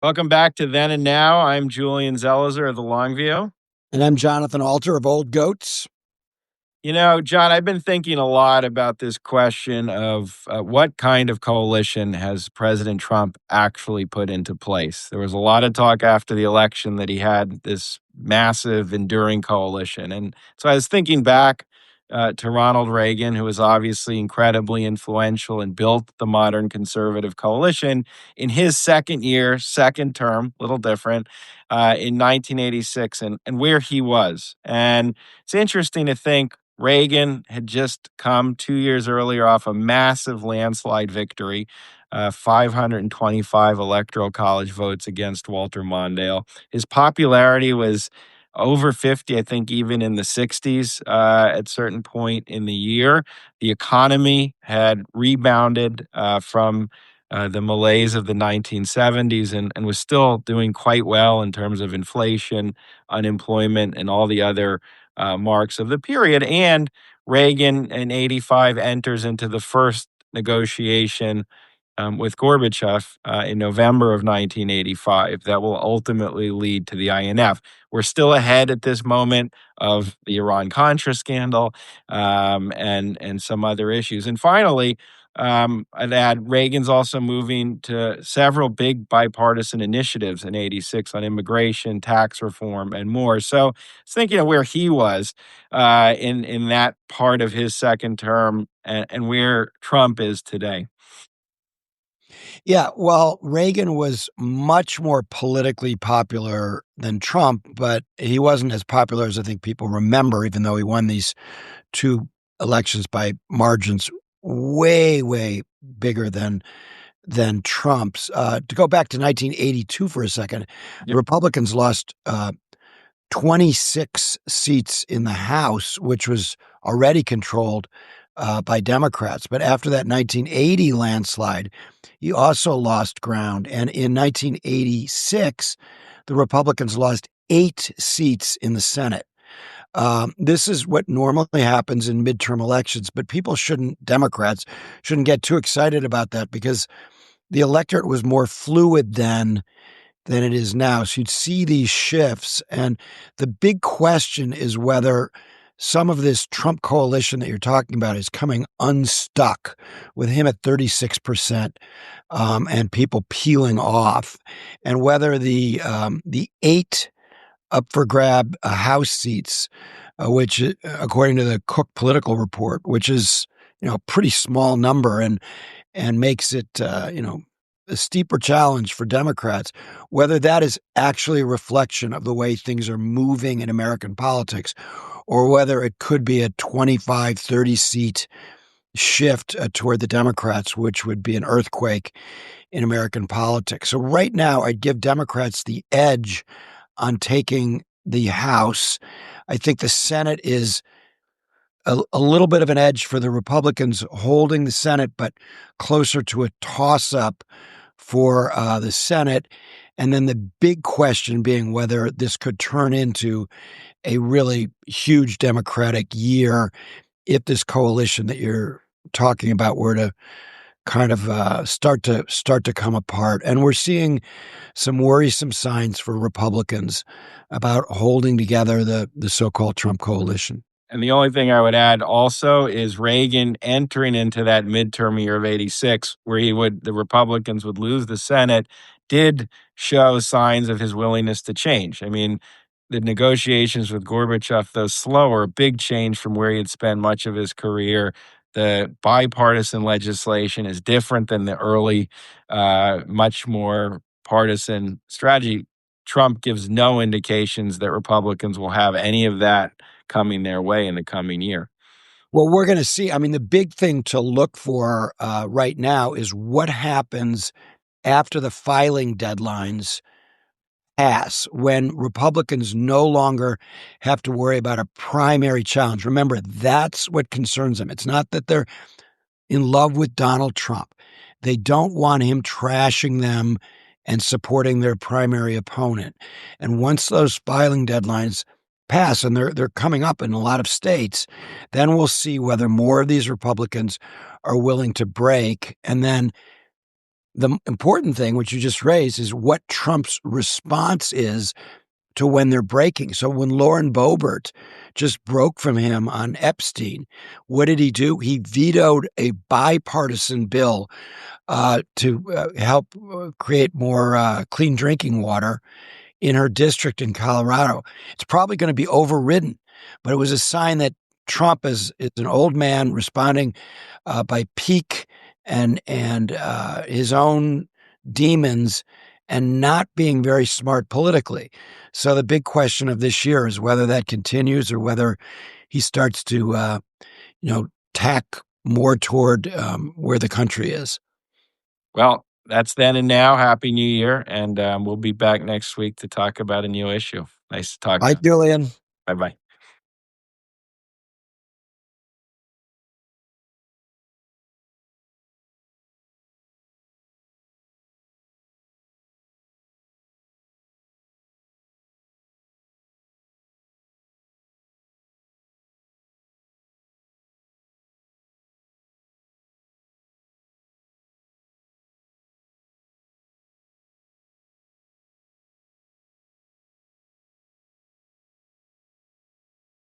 Welcome back to Then and Now. I'm Julian Zelizer of the Longview. And I'm Jonathan Alter of Old Goats. John, I've been thinking a lot about this question of what kind of coalition has President Trump actually put into place. There was a lot of talk after the election that he had this massive, enduring coalition. And so I was thinking back to Ronald Reagan, who was obviously incredibly influential and built the modern conservative coalition in his second year, second term, little different, in 1986, and where he was. And it's interesting to think Reagan had just come 2 years earlier off a massive landslide victory, 525 electoral college votes against Walter Mondale. His popularity was over 50, I think, even in the 60s at certain point in the year. The economy had rebounded from the malaise of the 1970s and was still doing quite well in terms of inflation, unemployment, and all the other marks of the period. And Reagan in 85 enters into the first negotiation with Gorbachev in November of 1985 that will ultimately lead to the INF. We're still ahead at this moment of the Iran-Contra scandal and some other issues. And finally, I'd add Reagan's also moving to several big bipartisan initiatives in 86 on immigration, tax reform, and more. So I was thinking of where he was in that part of his second term and where Trump is today. Yeah, well, Reagan was much more politically popular than Trump, but he wasn't as popular as I think people remember, even though he won these two elections by margins way, way bigger than Trump's. To go back to 1982 for a second, the Yep. Republicans lost 26 seats in the House, which was already controlled by Democrats. But after that 1980 landslide, he also lost ground. And in 1986, the Republicans lost 8 seats in the Senate. This is what normally happens in midterm elections, but Democrats shouldn't get too excited about that because the electorate was more fluid then than it is now. So you'd see these shifts. And the big question is whether some of this Trump coalition that you're talking about is coming unstuck with him at 36% and people peeling off, and whether the 8 up for grab House seats, which, according to the Cook Political Report, which is a pretty small number and makes it a steeper challenge for Democrats, whether that is actually a reflection of the way things are moving in American politics, or whether it could be a 25, 30 seat shift toward the Democrats, which would be an earthquake in American politics. So right now, I'd give Democrats the edge on taking the House. I think the Senate is a little bit of an edge for the Republicans holding the Senate, but closer to a toss-up for the Senate. And then the big question being whether this could turn into a really huge Democratic year if this coalition that you're talking about were to kind of start to come apart. And we're seeing some worrisome signs for Republicans about holding together the so-called Trump coalition. And the only thing I would add also is Reagan entering into that midterm year of 86, where the Republicans would lose the Senate, did show signs of his willingness to change. I mean, the negotiations with Gorbachev, though slower, big change from where he had spent much of his career. The bipartisan legislation is different than the early, much more partisan strategy. Trump gives no indications that Republicans will have any of that coming their way in the coming year. Well, we're going to see. I mean, the big thing to look for right now is what happens after the filing deadlines pass, when Republicans no longer have to worry about a primary challenge. Remember, that's what concerns them. It's not that they're in love with Donald Trump. They don't want him trashing them and supporting their primary opponent. And once those filing deadlines pass, and they're coming up in a lot of states, then we'll see whether more of these Republicans are willing to break. And then The important thing, which you just raised, is what Trump's response is to when they're breaking. So when Lauren Boebert just broke from him on Epstein, what did he do? He vetoed a bipartisan bill to help create more clean drinking water in her district in Colorado. It's probably going to be overridden, but it was a sign that Trump is an old man responding by pique and his own demons and not being very smart politically. So the big question of this year is whether that continues or whether he starts to, tack more toward where the country is. Well, that's then and now. Happy New Year. And we'll be back next week to talk about a new issue. Nice to talk Hi, to you. Julian. Bye bye.